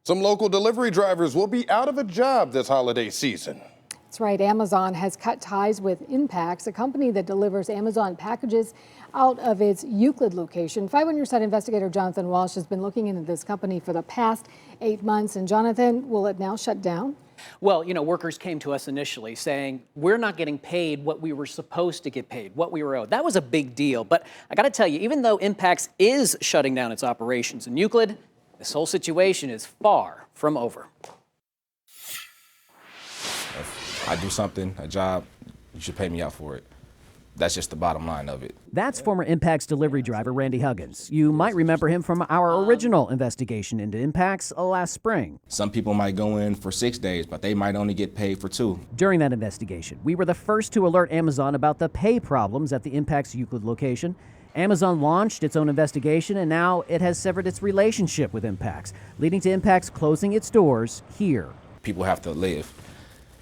Some local delivery drivers will be out of a job this holiday season. That's right. Amazon has cut ties with Inpax, a company that delivers Amazon packages out of its Euclid location. 5 on Your Side investigator Jonathan Walsh has been looking into this company for the past 8 months. And Jonathan, will it now shut down? Well, workers came to us initially saying, we're not getting paid what we were supposed to get paid, what we were owed. That was a big deal. But I got to tell you, even though Inpax is shutting down its operations in Euclid, this whole situation is far from over. If I do something, a job, you should pay me out for it. That's just the bottom line of it. That's former Inpax delivery driver Randy Huggins. You might remember him from our original investigation into Inpax last spring. Some people might go in for 6 days, but they might only get paid for 2. During that investigation, we were the first to alert Amazon about the pay problems at the Inpax Euclid location. Amazon launched its own investigation, and now it has severed its relationship with Inpax, leading to Inpax closing its doors here. People have to live,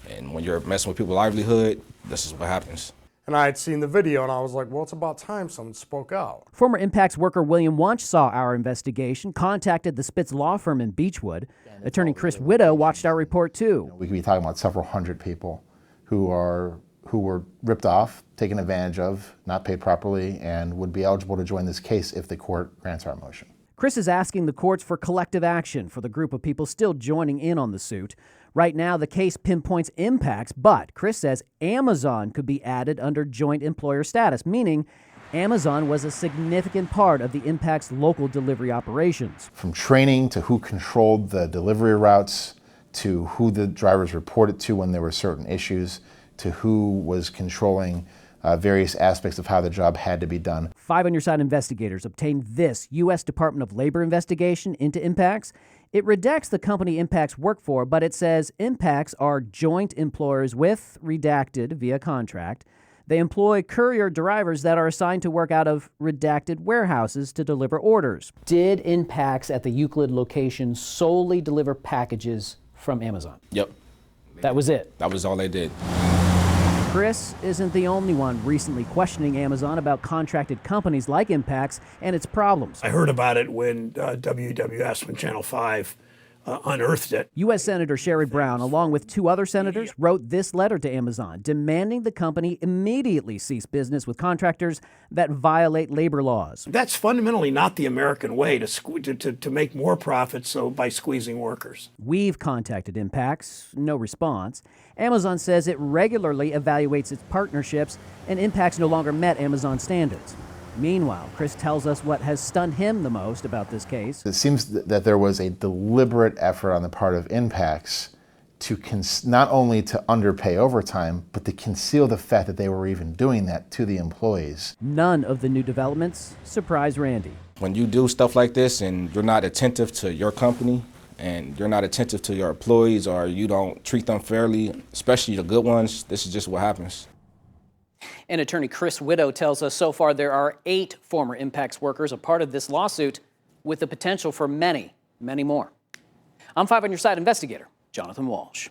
and when you're messing with people's livelihood, this is what happens. And I had seen the video and I was like, well, it's about time someone spoke out. Former Inpax worker William Wunsch saw our investigation, contacted the Spitz law firm in Beechwood. Attorney Chris Widow watched our report too. We could be talking about several hundred people who were ripped off, taken advantage of, not paid properly, and would be eligible to join this case if the court grants our motion. Chris is asking the courts for collective action for the group of people still joining in on the suit. Right now, the case pinpoints Inpax, but Chris says Amazon could be added under joint employer status, meaning Amazon was a significant part of the Inpax local delivery operations. From training to who controlled the delivery routes, to who the drivers reported to when there were certain issues, to who was controlling various aspects of how the job had to be done. 5 on Your Side investigators obtained this U.S. Department of Labor investigation into Inpax. It redacts the company Inpax worked for, but it says Inpax are joint employers with, redacted via contract. They employ courier drivers that are assigned to work out of redacted warehouses to deliver orders. Did Inpax at the Euclid location solely deliver packages from Amazon? Yep. That was it? That was all they did. Chris isn't the only one recently questioning Amazon about contracted companies like Inpax and its problems. I heard about it when WWS, when Channel 5 unearthed it. U.S. Senator Sherrod Brown, along with 2 other senators, wrote this letter to Amazon demanding the company immediately cease business with contractors that violate labor laws. That's fundamentally not the American way to make more profits by squeezing workers. We've contacted Inpax, no response. Amazon says it regularly evaluates its partnerships, and Inpax no longer met Amazon standards. Meanwhile, Chris tells us what has stunned him the most about this case. It seems that there was a deliberate effort on the part of Inpax to not only to underpay overtime, but to conceal the fact that they were even doing that to the employees. None of the new developments surprise Randy. When you do stuff like this and you're not attentive to your company, and you're not attentive to your employees, or you don't treat them fairly, especially the good ones, this is just what happens. And attorney Chris Widow tells us so far there are 8 former Inpax workers a part of this lawsuit, with the potential for many, many more. I'm 5 on Your Side investigator Jonathan Walsh.